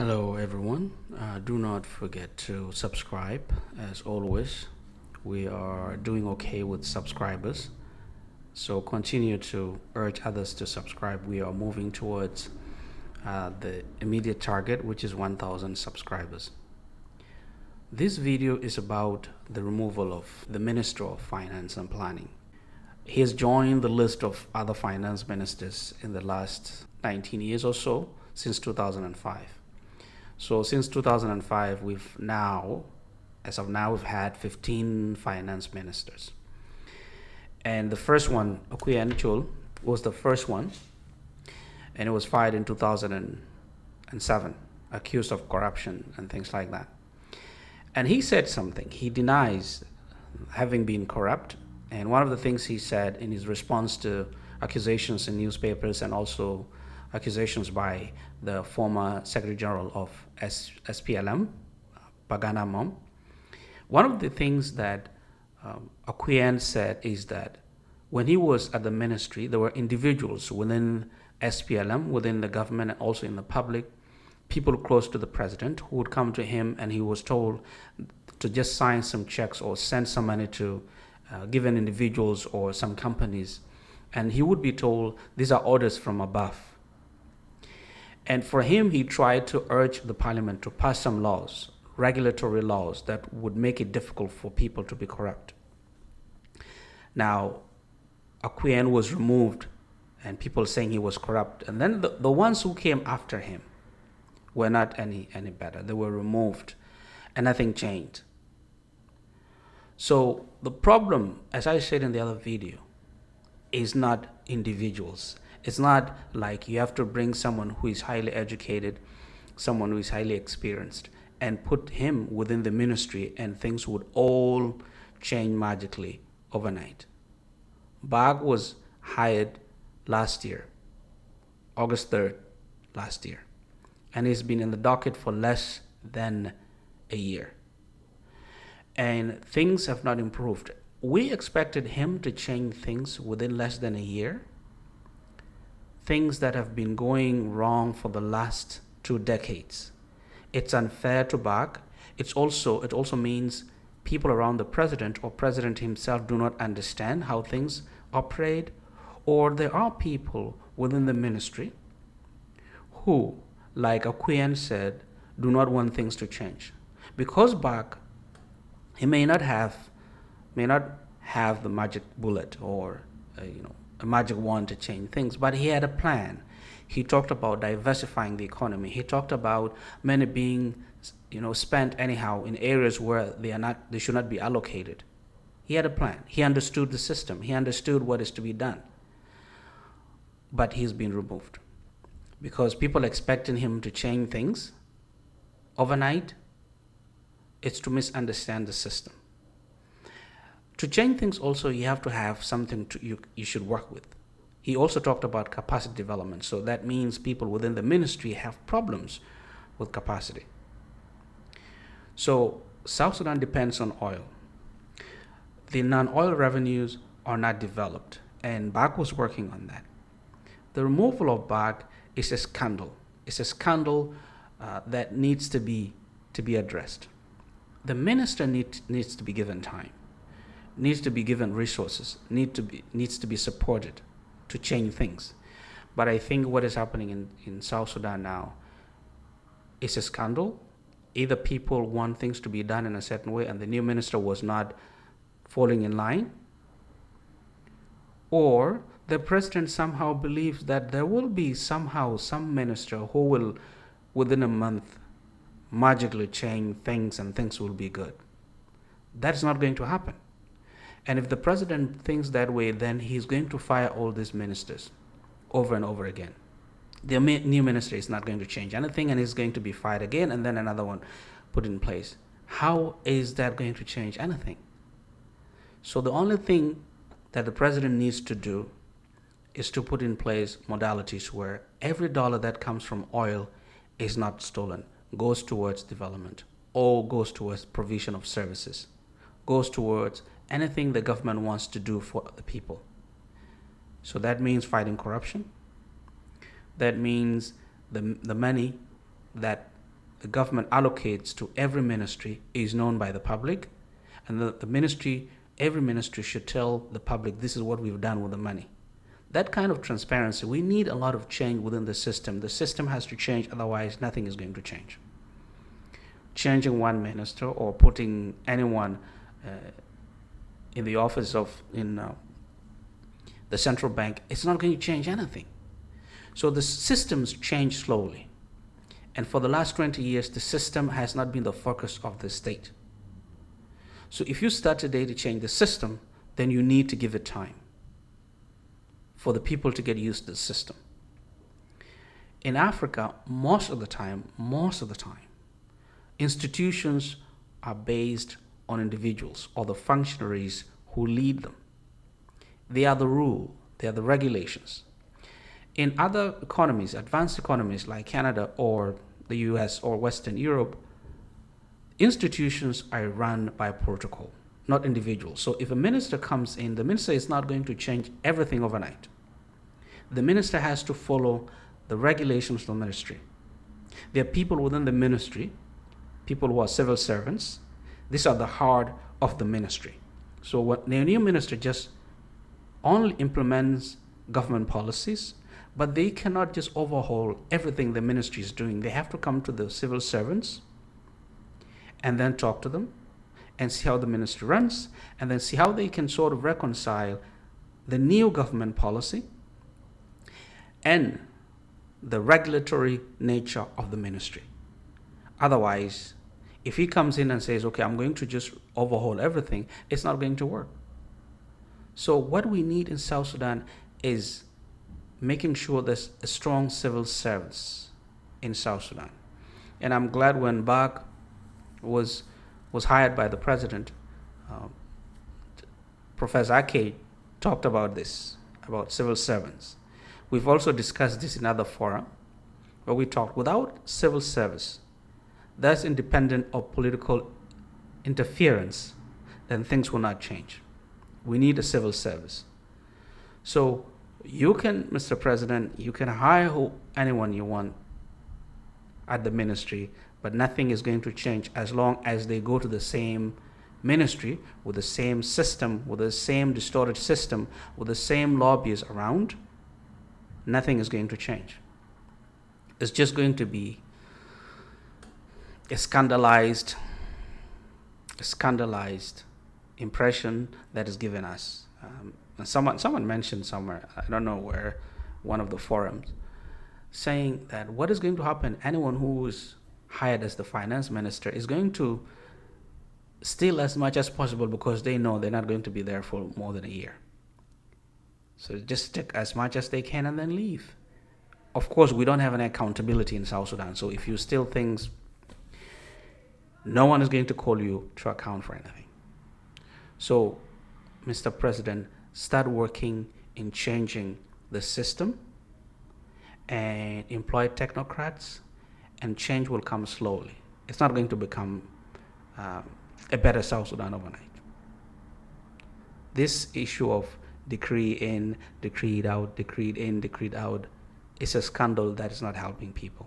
Hello, everyone. Do not forget to subscribe. As always, we are doing okay with subscribers. So continue to urge others to subscribe. We are moving towards the immediate target, which is 1,000 subscribers. This video is about the removal of the Minister of Finance and Planning. He has joined the list of other finance ministers in the last 19 years or so, since 2005. So since 2005, as of now, we've had 15 finance ministers. And the first one, Okuyen Chul, was the first one, and it was fired in 2007, accused of corruption and things like that. And he said something. He denies having been corrupt. And one of the things he said in his response to accusations in newspapers and also accusations by the former Secretary General of SPLM, Bagana Mom, one of the things that Okuyen said is that when he was at the ministry, there were individuals within SPLM, within the government, and also in the public, people close to the president who would come to him, and he was told to just sign some checks or send some money to given individuals or some companies. And he would be told, these are orders from above. And for him, he tried to urge the parliament to pass some laws, regulatory laws, that would make it difficult for people to be corrupt. Now, Okuyen was removed, and people saying he was corrupt. And then the ones who came after him were not any better. They were removed, and nothing changed. So the problem, as I said in the other video, is not individuals. It's not like you have to bring someone who is highly educated, someone who is highly experienced, and put him within the ministry and things would all change magically overnight. Bag was hired last year, August 3rd last year, and he's been in the docket for less than a year. And things have not improved. We expected him to change things within less than a year. Things that have been going wrong for the last 2 decades. It's unfair to Bag. It also means people around the president or president himself do not understand how things operate, or there are people within the ministry who, like Okuyen said, do not want things to change. Because Bag, he may not have the magic bullet or a magic wand to change things, but he had a plan. He talked about diversifying the economy. He talked about money being spent anyhow in areas where they should not be allocated. He had a plan. He understood the system. He understood what is to be done. But he's been removed because people expecting him to change things overnight. It's to misunderstand the system. To change things also, you have to have something you should work with. He also talked about capacity development. So that means people within the ministry have problems with capacity. So South Sudan depends on oil. The non-oil revenues are not developed, and Bag was working on that. The removal of Bag is a scandal. It's a scandal that needs to be addressed. The minister needs to be given time, needs to be given resources, needs to be supported to change things. But I think what is happening in South Sudan now is a scandal. Either people want things to be done in a certain way and the new minister was not falling in line, or the president somehow believes that there will be somehow some minister who will, within a month, magically change things and things will be good. That's not going to happen. And if the president thinks that way, then he's going to fire all these ministers over and over again. The new minister is not going to change anything and is going to be fired again and then another one put in place. How is that going to change anything? So the only thing that the president needs to do is to put in place modalities where every dollar that comes from oil is not stolen, goes towards development, or goes towards provision of services, goes towards anything the government wants to do for the people. So that means fighting corruption. That means the money that the government allocates to every ministry is known by the public, and every ministry should tell the public this is what we've done with the money. That kind of transparency, we need a lot of change within the system. The system has to change, otherwise nothing is going to change. Changing one minister or putting anyone in the office in the central bank, it's not going to change anything. So the systems change slowly. And for the last 20 years, the system has not been the focus of the state. So if you start today to change the system, then you need to give it time for the people to get used to the system. In Africa, most of the time, institutions are based on individuals or the functionaries who lead them. They are the rule, they are the regulations. In other economies, advanced economies like Canada or the US or Western Europe, institutions are run by protocol, not individuals. So if a minister comes in, the minister is not going to change everything overnight. The minister has to follow the regulations of the ministry. There are people within the ministry, people who are civil servants. These are the heart of the ministry. So what the new minister just only implements government policies, but they cannot just overhaul everything the ministry is doing. They have to come to the civil servants and then talk to them and see how the ministry runs, and then see how they can sort of reconcile the new government policy and the regulatory nature of the ministry. Otherwise, if he comes in and says, okay, I'm going to just overhaul everything, it's not going to work. So what we need in South Sudan is making sure there's a strong civil service in South Sudan. And I'm glad when Bach was hired by the president, Professor Ake talked about this, about civil servants. We've also discussed this in other fora, where we talked without civil service, that's independent of political interference, then things will not change. We need a civil service. So you can, Mr. President, you can hire anyone you want at the ministry, but nothing is going to change as long as they go to the same ministry with the same system, with the same distorted system, with the same lobbyists around. Nothing is going to change. It's just going to be a scandalized impression that is given us. And someone mentioned somewhere, I don't know where, one of the forums, saying that what is going to happen, anyone who is hired as the finance minister is going to steal as much as possible because they know they're not going to be there for more than a year. So just take as much as they can and then leave. Of course, we don't have an accountability in South Sudan. So if you steal things, no one is going to call you to account for anything. So, Mr. President, start working in changing the system and employ technocrats, and change will come slowly. It's not going to become a better South Sudan overnight. This issue of decree in, decreed out, decreed in, decreed out, is a scandal that is not helping people.